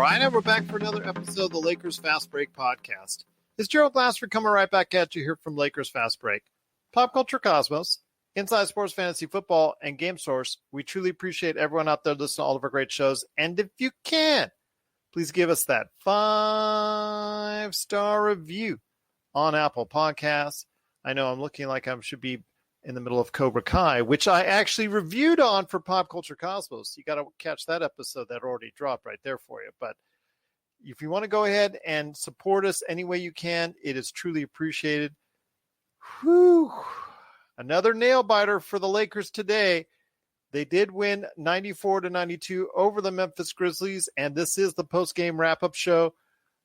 right, and we're back for another episode of the Lakers Fast Break podcast. It's Gerald Glassford coming right back at you here from Lakers Fast Break. Pop Culture Cosmos, Inside Sports Fantasy Football, and Game Source. We truly appreciate everyone out there listening to all of our great shows. And if you can, please give us that 5-star review on Apple Podcasts. I know I'm looking like I should be in the middle of Cobra Kai, which I actually reviewed on for Pop Culture Cosmos. You got to catch that episode that already dropped right there for you. But if you want to go ahead and support us any way you can, it is truly appreciated. Whew. Another nail biter for the Lakers today. They did win 94-92 over the Memphis Grizzlies, and this is the post-game wrap-up show.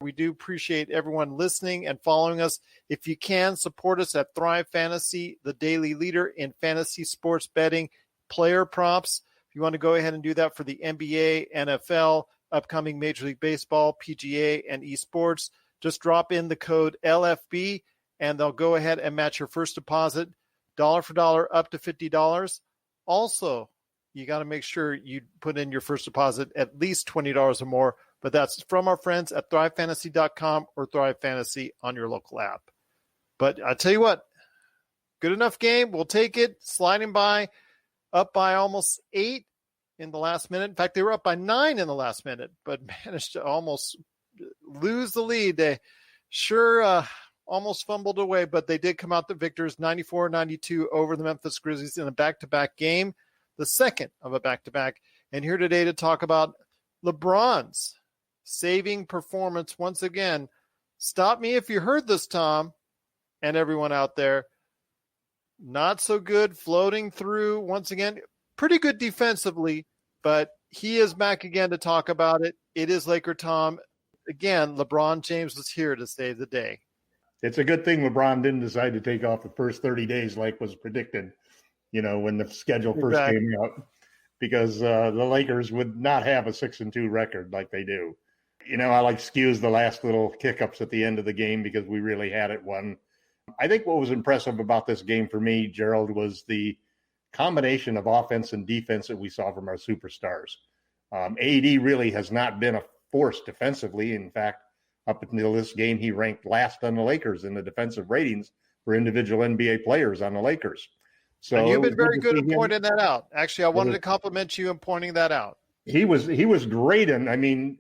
We do appreciate everyone listening and following us. If you can, support us at Thrive Fantasy, the daily leader in fantasy sports betting, player props. If you want to go ahead and do that for the NBA, NFL, upcoming Major League Baseball, PGA, and esports, just drop in the code LFB, and they'll go ahead and match your first deposit, dollar for dollar, up to $50. Also, you got to make sure you put in your first deposit at least $20 or more, but that's from our friends at ThriveFantasy.com or Thrive Fantasy on your local app. But I tell you what, good enough game. We'll take it. Sliding by, up by almost 8 in the last minute. In fact, they were up by 9 in the last minute, but managed to almost lose the lead. They sure almost fumbled away, but they did come out the victors, 94-92 over the Memphis Grizzlies in a back-to-back game, the second of a back-to-back. And here today to talk about LeBron's saving performance once again. Stop me if you heard this, Tom, and everyone out there. Not so good floating through once again. Pretty good defensively, but he is back again to talk about it. It is LakerTom. Again, LeBron James was here to save the day. It's a good thing LeBron didn't decide to take off the first 30 days like was predicted, when the schedule first came out, because the Lakers would not have a 6-2 record like they do. I excuse the last little hiccups at the end of the game because we really had it won. I think what was impressive about this game for me, Gerald, was the combination of offense and defense that we saw from our superstars. AD really has not been a force defensively. In fact, up until this game, he ranked last on the Lakers in the defensive ratings for individual NBA players on the Lakers. So and you've been very good at pointing that out. Actually, I wanted to compliment you in pointing that out. He was great, and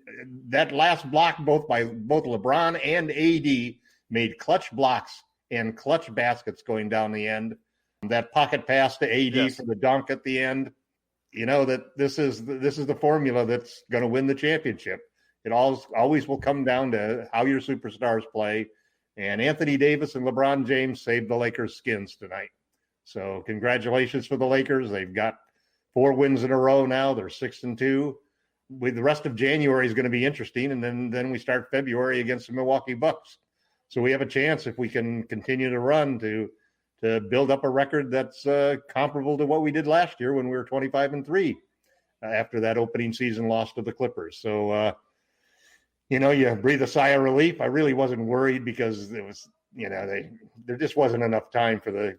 that last block both LeBron and AD made clutch blocks and clutch baskets going down the end. That pocket pass to AD for the dunk at the end. That this is the formula that's going to win the championship. It always will come down to how your superstars play, and Anthony Davis and LeBron James saved the Lakers' skins tonight. So congratulations for the Lakers. They've got 4 wins in a row now. They're 6-2. With the rest of January is going to be interesting, and then we start February against the Milwaukee Bucks. So we have a chance, if we can continue to run, to build up a record that's comparable to what we did last year when we were 25-3 after that opening season loss to the Clippers. So you breathe a sigh of relief. I really wasn't worried because it was there just wasn't enough time for the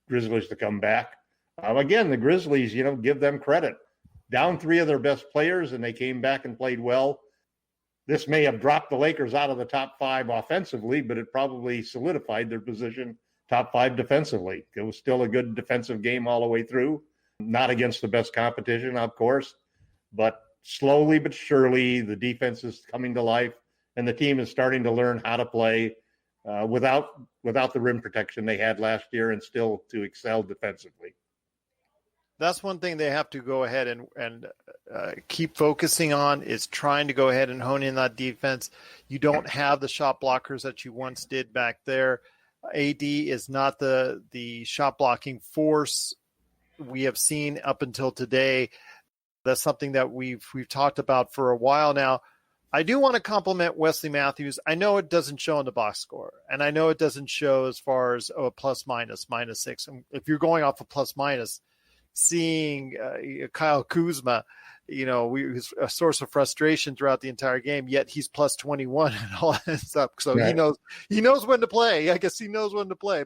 Grizzlies to come back. Again, the Grizzlies, give them credit. Down 3 of their best players, and they came back and played well. This may have dropped the Lakers out of the top 5 offensively, but it probably solidified their position top 5 defensively. It was still a good defensive game all the way through. Not against the best competition, of course, but slowly but surely the defense is coming to life, and the team is starting to learn how to play without the rim protection they had last year, and still to excel defensively. That's one thing they have to go ahead and keep focusing on, is trying to go ahead and hone in that defense. You don't have the shot blockers that you once did back there. AD is not the shot blocking force we have seen up until today. That's something that we've talked about for a while now. I do want to compliment Wesley Matthews. I know it doesn't show in the box score, and I know it doesn't show as far as plus minus, -6. And if you're going off a plus minus, seeing Kyle Kuzma, was a source of frustration throughout the entire game, yet he's plus 21 and all that stuff. So right. He knows when to play. I guess he knows when to play,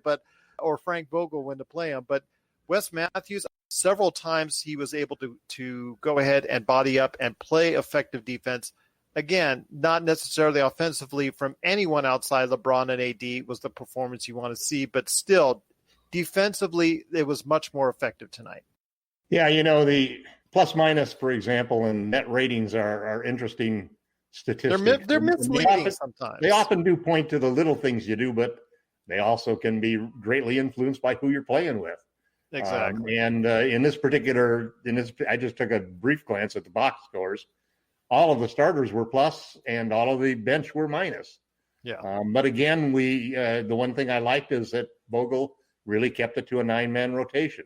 or Frank Vogel when to play him. But Wes Matthews, several times he was able to go ahead and body up and play effective defense. again, not necessarily offensively from anyone outside LeBron and AD was the performance you want to see, but still defensively, it was much more effective tonight. Yeah, the plus minus, for example, and net ratings are interesting statistics. They're misleading sometimes. They often do point to the little things you do, but they also can be greatly influenced by who you're playing with. Exactly. And in this, I just took a brief glance at the box scores. All of the starters were plus, and all of the bench were minus. Yeah. But again, the one thing I liked is that Vogel really kept it to a 9-man rotation,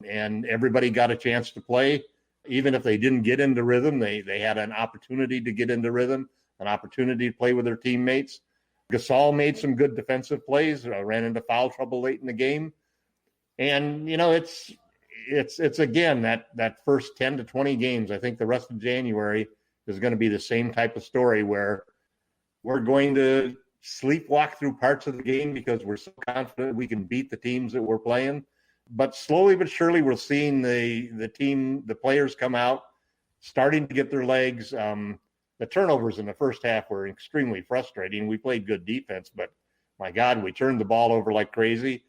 and everybody got a chance to play. Even if they didn't get into rhythm, they had an opportunity to get into rhythm, an opportunity to play with their teammates. Gasol made some good defensive plays, ran into foul trouble late in the game. And, it's again, that first 10 to 20 games, I think the rest of January is going to be the same type of story where we're going to sleepwalk through parts of the game because we're so confident we can beat the teams that we're playing. But slowly but surely, we're seeing the players come out, starting to get their legs. The turnovers in the first half were extremely frustrating. We played good defense, but my God, we turned the ball over like crazy.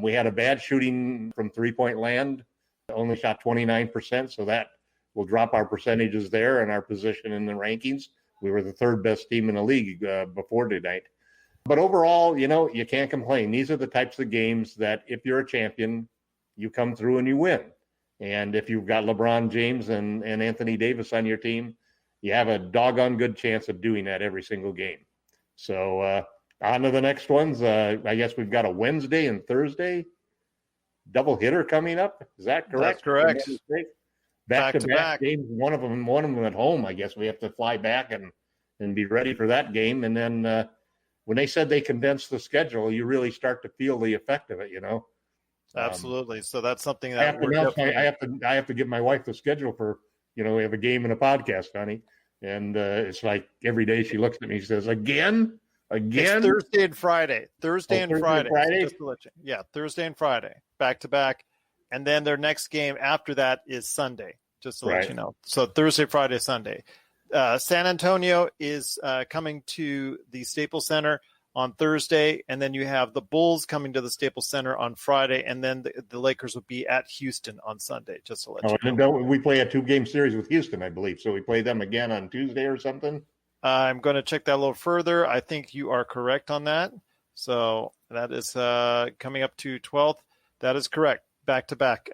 We had a bad shooting from three-point land, only shot 29%, so that will drop our percentages there and our position in the rankings. We were the third best team in the league before tonight. But overall, you can't complain. These are the types of games that if you're a champion, you come through and you win. And if you've got LeBron James and Anthony Davis on your team, you have a doggone good chance of doing that every single game. So on to the next ones. I guess we've got a Wednesday and Thursday double hitter coming up. Is that correct? That's correct. Back-to-back games. One of them at home. I guess we have to fly back and be ready for that game. And then when they said they condensed the schedule, you really start to feel the effect of it. Absolutely. So that's something that I have to give my wife the schedule for. We have a game and a podcast, honey. And it's like every day she looks at me and says, Again? It's Thursday and Friday. Thursday and Friday. Friday? Yeah, Thursday and Friday, back to back. And then their next game after that is Sunday, just to let you know. So Thursday, Friday, Sunday. San Antonio is coming to the Staples Center on Thursday, and then you have the Bulls coming to the Staples Center on Friday, and then the Lakers will be at Houston on Sunday, just to let you know. And we play a 2-game series with Houston, I believe. So we play them again on Tuesday or something? I'm going to check that a little further. I think you are correct on that. So that is coming up to 12th. That is correct. Back-to-back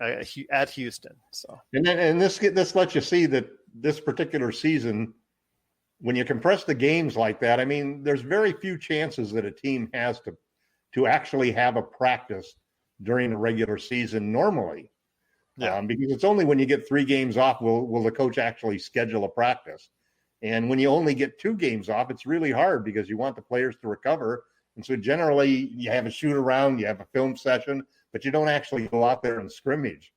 at Houston. So and this lets you see that this particular season, when you compress the games like that, I mean, there's very few chances that a team has to actually have a practice during the regular season normally. Yeah. Because it's only when you get 3 games off will the coach actually schedule a practice. And when you only get 2 games off, it's really hard because you want the players to recover. And so generally you have a shoot around, you have a film session, but you don't actually go out there and scrimmage.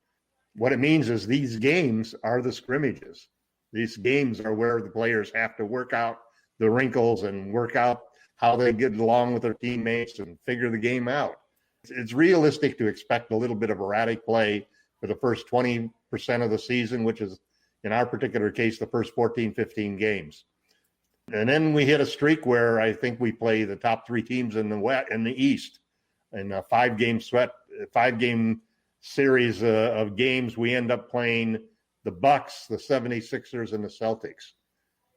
What it means is these games are the scrimmages. These games are where the players have to work out the wrinkles and work out how they get along with their teammates and figure the game out. It's realistic to expect a little bit of erratic play for the first 20% of the season, which is, in our particular case, the first 14, 15 games. And then we hit a streak where I think we play the top 3 teams in the East in a 5-game series of games. We end up playing the Bucks, the 76ers, and the Celtics,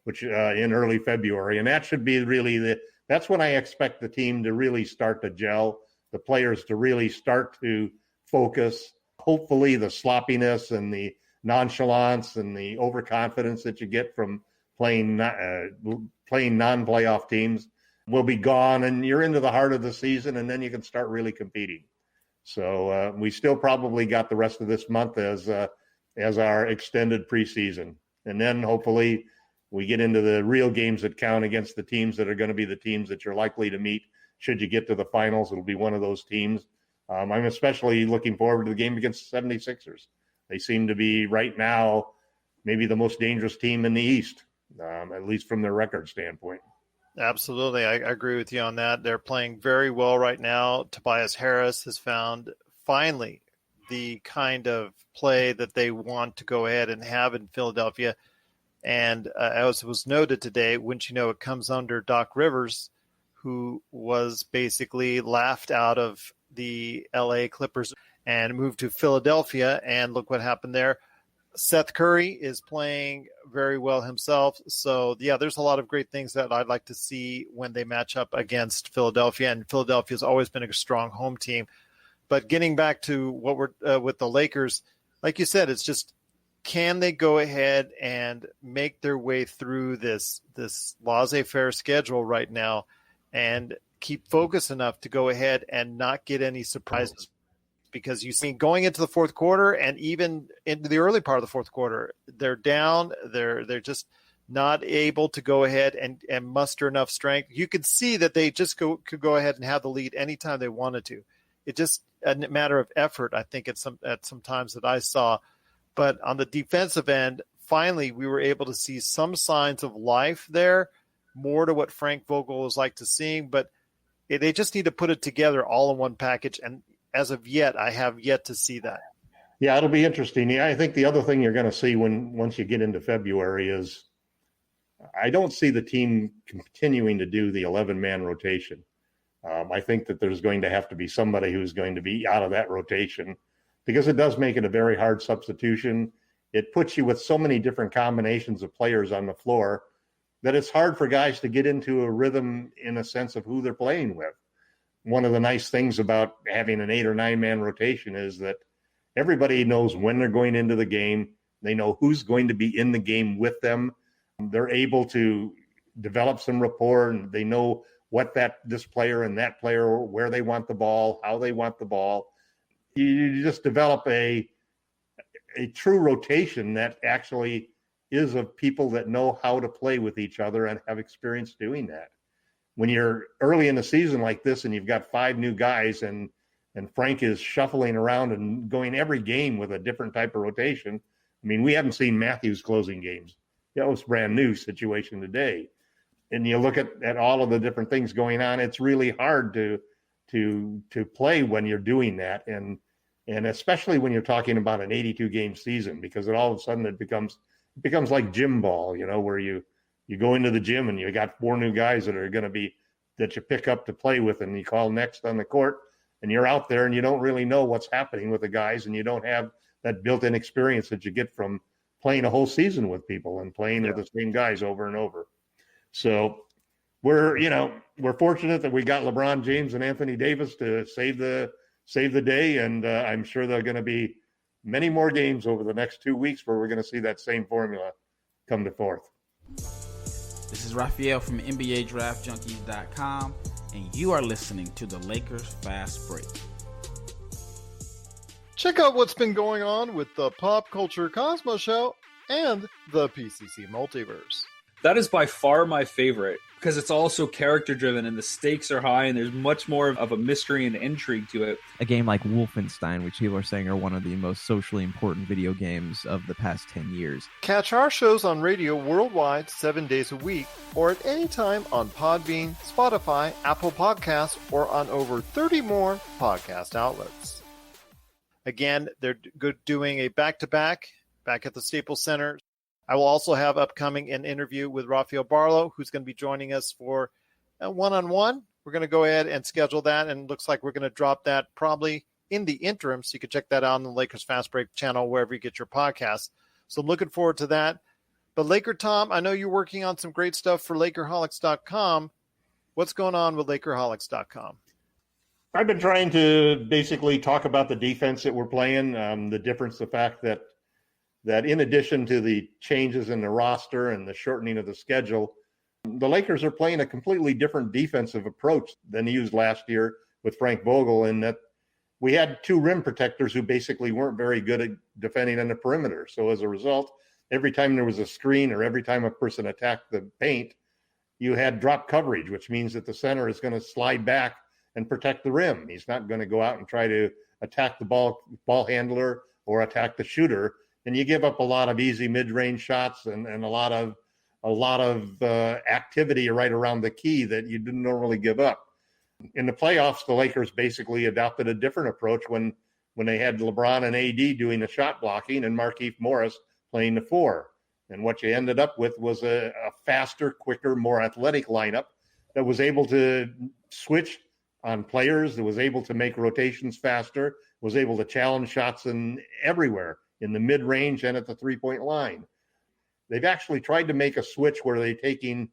which in early February. And that should be really that's when I expect the team to really start to gel, the players to really start to focus. Hopefully the sloppiness and the nonchalance and the overconfidence that you get from playing non-playoff teams will be gone, and you're into the heart of the season, and then you can start really competing. So we still probably got the rest of this month as our extended preseason. And then hopefully we get into the real games that count against the teams that are going to be the teams that you're likely to meet. Should you get to the finals, it'll be one of those teams. I'm especially looking forward to the game against the 76ers. They seem to be right now maybe the most dangerous team in the East, at least from their record standpoint. Absolutely. I agree with you on that. They're playing very well right now. Tobias Harris has found finally the kind of play that they want to go ahead and have in Philadelphia. And as was noted today, wouldn't you know, it comes under Doc Rivers, who was basically laughed out of the LA Clippers and moved to Philadelphia. And look what happened there. Seth Curry is playing very well himself. So, yeah, there's a lot of great things that I'd like to see when they match up against Philadelphia. And Philadelphia has always been a strong home team. But getting back to what we're with the Lakers, like you said, it's just, can they go ahead and make their way through this laissez-faire schedule right now and keep focused enough to go ahead and not get any surprises? Because you see, going into the fourth quarter and even into the early part of the fourth quarter, they're down. They're just not able to go ahead and muster enough strength. You could see that they just could go ahead and have the lead anytime they wanted to. It's just a matter of effort, I think, at some times that I saw. But on the defensive end, finally, we were able to see some signs of life there, more to what Frank Vogel was like to seeing. But they just need to put it together all in one package. And as of yet, I have yet to see that. Yeah, it'll be interesting. Yeah, I think the other thing you're going to see once you get into February is I don't see the team continuing to do the 11-man rotation. I think that there's going to have to be somebody who's going to be out of that rotation because it does make it a very hard substitution. It puts you with so many different combinations of players on the floor that it's hard for guys to get into a rhythm in a sense of who they're playing with. One of the nice things about having an 8 or 9-man rotation is that everybody knows when they're going into the game. They know who's going to be in the game with them. They're able to develop some rapport, and they know what this player and that player, where they want the ball, how they want the ball. You just develop a true rotation that actually is of people that know how to play with each other and have experience doing that. When you're early in the season like this and you've got 5 new guys and Frank is shuffling around and going every game with a different type of rotation. I mean, we haven't seen Matthews closing games. That was a brand new situation today. And you look at all of the different things going on, it's really hard to play when you're doing that. And especially when you're talking about an 82-game season, because all of a sudden it becomes like gym ball, where you go into the gym and you got 4 new guys that are going to be that you pick up to play with and you call next on the court, and you're out there and you don't really know what's happening with the guys, and you don't have that built-in experience that you get from playing a whole season with people and playing with the same guys over and over. So we're fortunate that we got LeBron James and Anthony Davis to save the day, and I'm sure there are going to be many more games over the next 2 weeks where we're going to see that same formula come to forth. This is Raphael from NBA Draft Junkies.com, and you are listening to the Lakers Fast Break. Check out what's been going on with the Pop Culture Cosmos Show and the PCC Multiverse. That is by far my favorite because it's also character driven and the stakes are high and there's much more of a mystery and intrigue to it. A game like Wolfenstein, which people are saying are one of the most socially important video games of the past 10 years. Catch our shows on radio worldwide 7 days a week or at any time on Podbean, Spotify, Apple Podcasts, or on over 30 more podcast outlets. Again, they're doing a back-to-back back at the Staples Center. I will also have upcoming an interview with Rafael Barlow, who's going to be joining us for a one-on-one. We're going to go ahead and schedule that, and it looks like we're going to drop that probably in the interim, so you can check that out on the Lakers Fast Break channel, wherever you get your podcasts. So I'm looking forward to that. But LakerTom, I know you're working on some great stuff for Lakerholics.com. What's going on with Lakerholics.com? I've been trying to basically talk about the defense that we're playing, the difference, the fact that in addition to the changes in the roster and the shortening of the schedule, the Lakers are playing a completely different defensive approach than they used last year with Frank Vogel, in that we had 2 rim protectors who basically weren't very good at defending on the perimeter. So as a result, every time there was a screen or every time a person attacked the paint, you had drop coverage, which means that the center is going to slide back and protect the rim. He's not going to go out and try to attack the ball handler or attack the shooter. And you give up a lot of easy mid-range shots and a lot of activity right around the key that you didn't normally give up. In the playoffs, the Lakers basically adopted a different approach when they had LeBron and AD doing the shot blocking and Markieff Morris playing the 4. And what you ended up with was a faster, quicker, more athletic lineup that was able to switch on players, that was able to make rotations faster, was able to challenge shots everywhere, in the mid-range and at the three-point line. They've actually tried to make a switch where they're taking,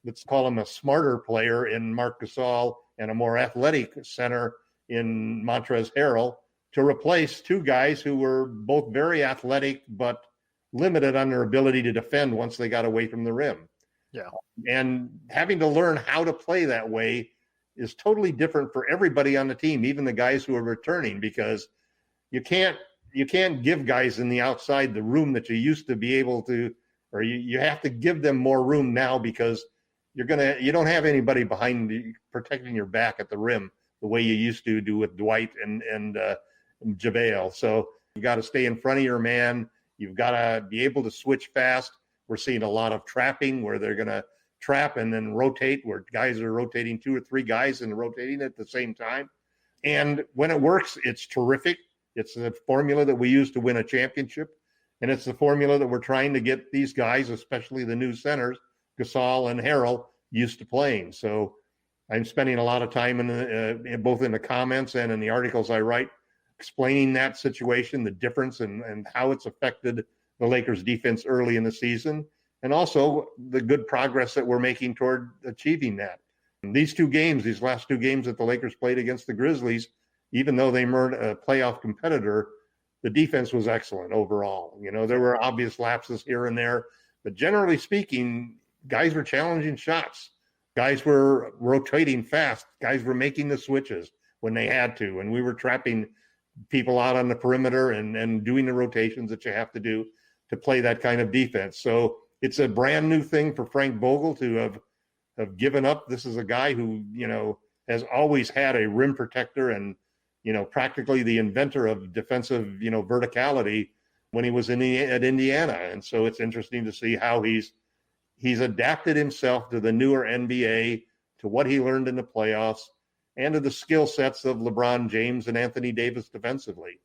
let's call him a smarter player in Marc Gasol and a more athletic center in Montrezl Harrell to replace two guys who were both very athletic but limited on their ability to defend once they got away from the rim. Yeah. And having to learn how to play that way is totally different for everybody on the team, even the guys who are returning, because you can't give guys in the outside the room that you used to be able to, or you have to give them more room now because you don't have anybody behind you protecting your back at the rim the way you used to do with Dwight and JaVale. So you got to stay in front of your man. You've got to be able to switch fast. We're seeing a lot of trapping where they're going to trap and then rotate, where guys are rotating 2 or 3 guys and rotating at the same time. And when it works, it's terrific. It's the formula that we use to win a championship. And it's the formula that we're trying to get these guys, especially the new centers, Gasol and Harrell, used to playing. So I'm spending a lot of time both in the comments and in the articles I write, explaining that situation, the difference and how it's affected the Lakers defense early in the season, and also the good progress that we're making toward achieving that. These last two games that the Lakers played against the Grizzlies, even though they weren't a playoff competitor, the defense was excellent overall. There were obvious lapses here and there, but generally speaking, guys were challenging shots. Guys were rotating fast. Guys were making the switches when they had to, and we were trapping people out on the perimeter and doing the rotations that you have to do to play that kind of defense. So it's a brand new thing for Frank Vogel to have given up. This is a guy who, has always had a rim protector and, practically the inventor of defensive, verticality when he was at Indiana. And so it's interesting to see how he's adapted himself to the newer NBA, to what he learned in the playoffs, and to the skill sets of LeBron James and Anthony Davis defensively.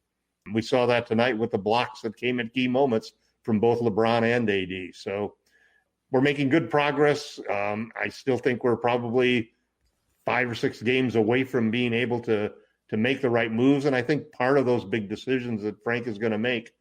We saw that tonight with the blocks that came at key moments from both LeBron and AD. So we're making good progress. I still think we're probably 5 or 6 games away from being able to make the right moves. And I think part of those big decisions that Frank is going to make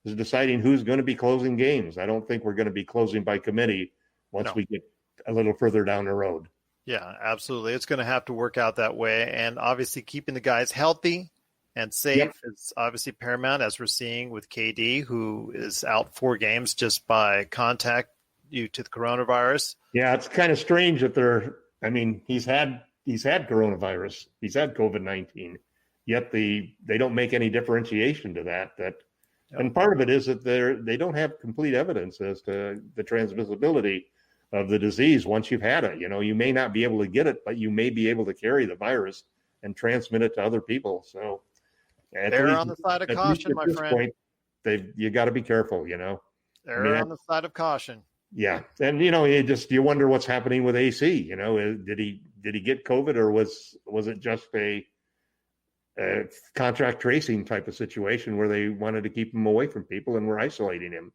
is deciding who's going to be closing games. I don't think we're going to be closing by committee once we get a little further down the road. Yeah, absolutely. It's going to have to work out that way. And obviously keeping the guys healthy and safe is obviously paramount, as we're seeing with KD, who is out 4 games just by contact due to the coronavirus. Yeah, it's kind of strange that he's had coronavirus. He's had COVID-19, yet they don't make any differentiation to that. And part of it is that they don't have complete evidence as to the transmissibility of the disease once you've had it. You may not be able to get it, but you may be able to carry the virus and transmit it to other people. So they're on the side of caution, my friend. You got to be careful, They're on the side of caution. Yeah. And, you wonder what's happening with AC. Did he get COVID, or was it just a contract tracing type of situation where they wanted to keep him away from people and were isolating him?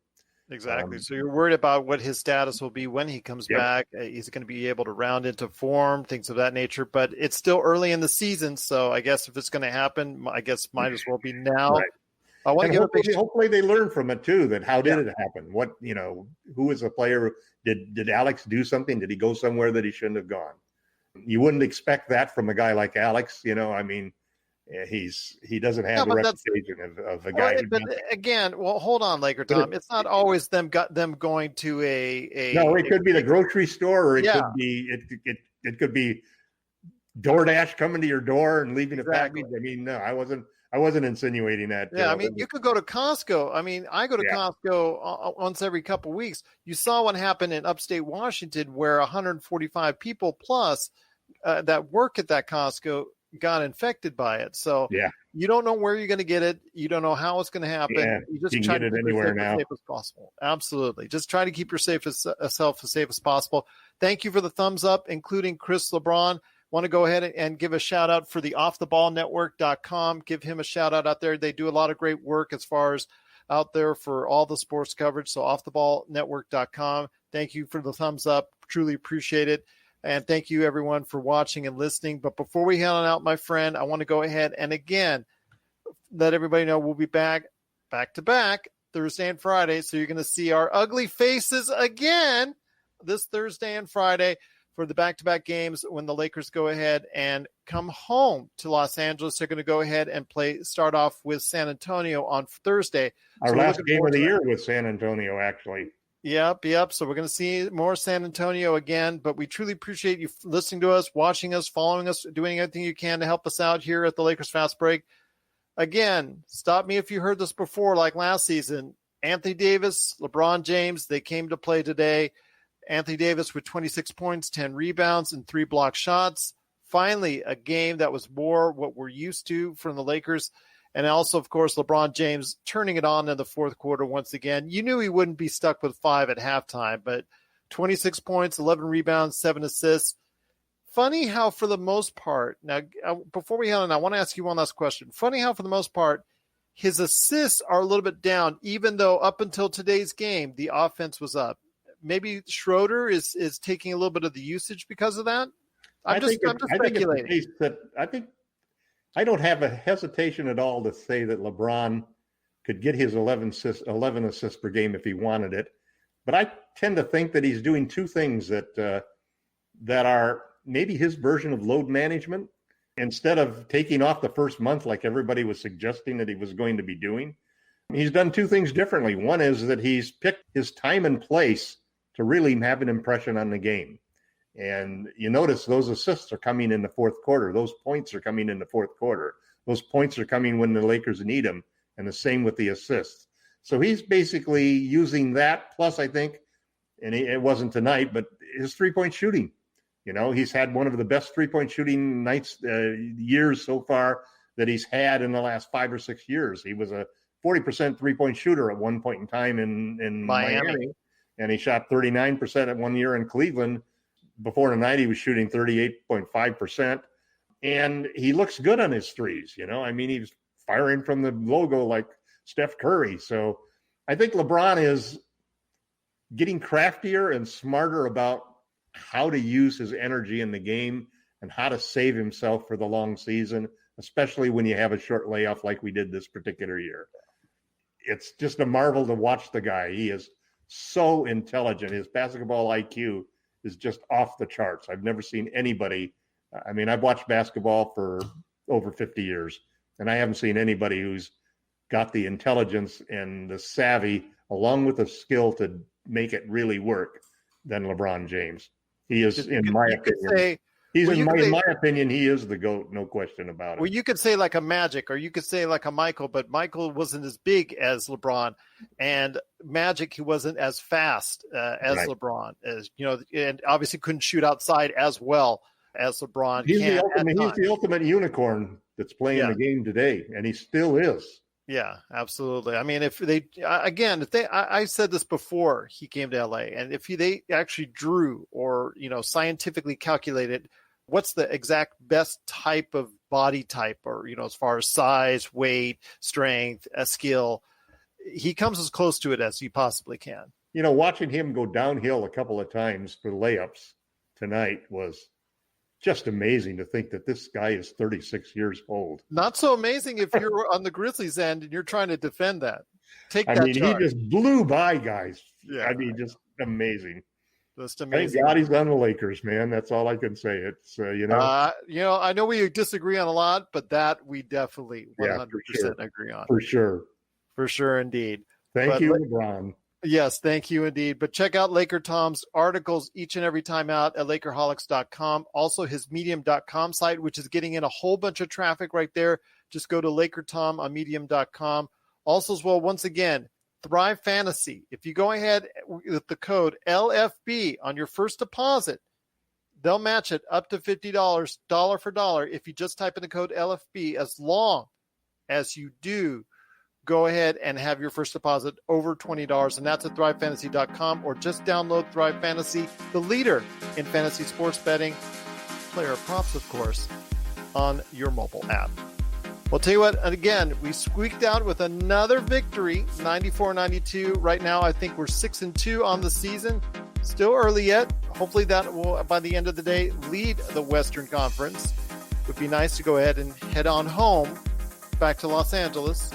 Exactly. So you're worried about what his status will be when he comes back. He's going to be able to round into form, things of that nature. But it's still early in the season, so I guess if it's going to happen, I guess might as well be now. Right. I want to hopefully they learn from it too. That how did it happen? What who is the player? Did Alex do something? Did he go somewhere that he shouldn't have gone? You wouldn't expect that from a guy like Alex. He doesn't have the reputation of a guy. But again, hold on, LakerTom. It's not always them going to a. No, it could be the grocery store, or it could be DoorDash coming to your door and leaving a package. No, I wasn't insinuating that. Yeah, you could go to Costco. I go to Costco once every couple of weeks. You saw what happened in upstate Washington, where 145 people plus that work at that Costco got infected by it. So you don't know where you're going to get it. You don't know how it's going to happen. Yeah, you just you try can to get it keep anywhere yourself now. as safe as possible. Absolutely. Just try to keep yourself as safe as possible. Thank you for the thumbs up, including Chris LeBron. Want to go ahead and give a shout out for the offtheballnetwork.com. Give him a shout out there. They do a lot of great work as far as out there for all the sports coverage. So offtheballnetwork.com. Thank you for the thumbs up. Truly appreciate it. And thank you, everyone, for watching and listening. But before we head on out, my friend, I want to go ahead and, again, let everybody know we'll be back to back Thursday and Friday. So you're going to see our ugly faces again this Thursday and Friday for the back-to-back games when the Lakers go ahead and come home to Los Angeles. They're going to go ahead and start off with San Antonio on Thursday. Our last game of the year with San Antonio, actually. Yep. So we're going to see more San Antonio again, but we truly appreciate you listening to us, watching us, following us, doing everything you can to help us out here at the Lakers Fast Break. Again, stop me if you heard this before, like last season. Anthony Davis, LeBron James, they came to play today. Anthony Davis with 26 points, 10 rebounds, and 3 block shots. Finally, a game that was more what we're used to from the Lakers. And also, of course, LeBron James turning it on in the fourth quarter once again. You knew he wouldn't be stuck with 5 at halftime, but 26 points, 11 rebounds, 7 assists. Funny how for the most part, now before we head on, I want to ask you one last question. Funny how for the most part, his assists are a little bit down, even though up until today's game, the offense was up. Maybe Schroeder is taking a little bit of the usage because of that. I'm just speculating. I don't have a hesitation at all to say that LeBron could get his 11 assists per game if he wanted it. But I tend to think that he's doing two things that are maybe his version of load management. Instead of taking off the first month like everybody was suggesting that he was going to be doing, he's done two things differently. One is that he's picked his time and place to really have an impression on the game. And you notice those assists are coming in the fourth quarter. Those points are coming in the fourth quarter. Those points are coming when the Lakers need them, and the same with the assists. So he's basically using that. Plus, I think, and it wasn't tonight, but his three-point shooting. You know, he's had one of the best three-point shooting years so far that he's had in the last 5 or 6 years. He was a 40% three-point shooter at one point in time in Miami, and he shot 39% at 1 year in Cleveland. Before tonight, he was shooting 38.5%, and he looks good on his threes. You know, I mean, he's firing from the logo like Steph Curry. So I think LeBron is getting craftier and smarter about how to use his energy in the game and how to save himself for the long season, especially when you have a short layoff like we did this particular year. It's just a marvel to watch the guy. He is so intelligent. His basketball IQ is just off the charts. I've never seen anybody. I mean, I've watched basketball for over 50 years, and I haven't seen anybody who's got the intelligence and the savvy along with the skill to make it really work than LeBron James. He is, in my opinion, he is the GOAT, no question about it. Well, you could say like a Magic, or you could say like a Michael, but Michael wasn't as big as LeBron, and Magic, he wasn't as fast as right. LeBron, as you know, and obviously couldn't shoot outside as well as LeBron. He's the ultimate unicorn that's playing the game today, and he still is. Yeah, absolutely. I mean, I said this before he came to LA, and if they actually drew or, you know, scientifically calculated what's the exact best type of body type, or, you know, as far as size, weight, strength, skill, he comes as close to it as he possibly can. You know, watching him go downhill a couple of times for layups tonight was just amazing to think that this guy is 36 years old. Not so amazing if you're on the Grizzlies end and you're trying to defend that. He just blew by guys. Yeah, I mean, just amazing. Just amazing. Thank God he's on the Lakers, man. That's all I can say. It's I know we disagree on a lot, but that we definitely 100% agree on. For sure, indeed. Thank you, LeBron. Yes, thank you indeed. But check out LakerTom's articles each and every time out at Lakerholics.com. Also his Medium.com site, which is getting in a whole bunch of traffic right there. Just go to LakerTom on Medium.com. Also as well, once again, Thrive Fantasy. If you go ahead with the code LFB on your first deposit, they'll match it up to $50, dollar for dollar, if you just type in the code LFB, as long as you do go ahead and have your first deposit over $20, and that's at ThriveFantasy.com, or just download Thrive Fantasy, the leader in fantasy sports betting, player props, of course, on your mobile app. Well, tell you what, and again, we squeaked out with another victory, 94-92. Right now, I think we're 6-2 on the season. Still early yet. Hopefully that will, by the end of the day, lead the Western Conference. It would be nice to go ahead and head on home back to Los Angeles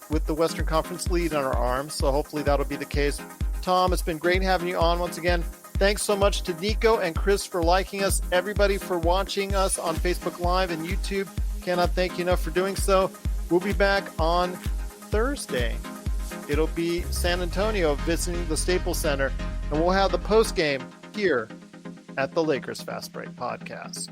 with the Western Conference lead on our arms. So hopefully that'll be the case. Tom, it's been great having you on once again. Thanks so much to Nico and Chris for liking us. Everybody for watching us on Facebook Live and YouTube. Cannot thank you enough for doing so. We'll be back on Thursday. It'll be San Antonio visiting the Staples Center, and we'll have the post game here at the Lakers Fast Break Podcast.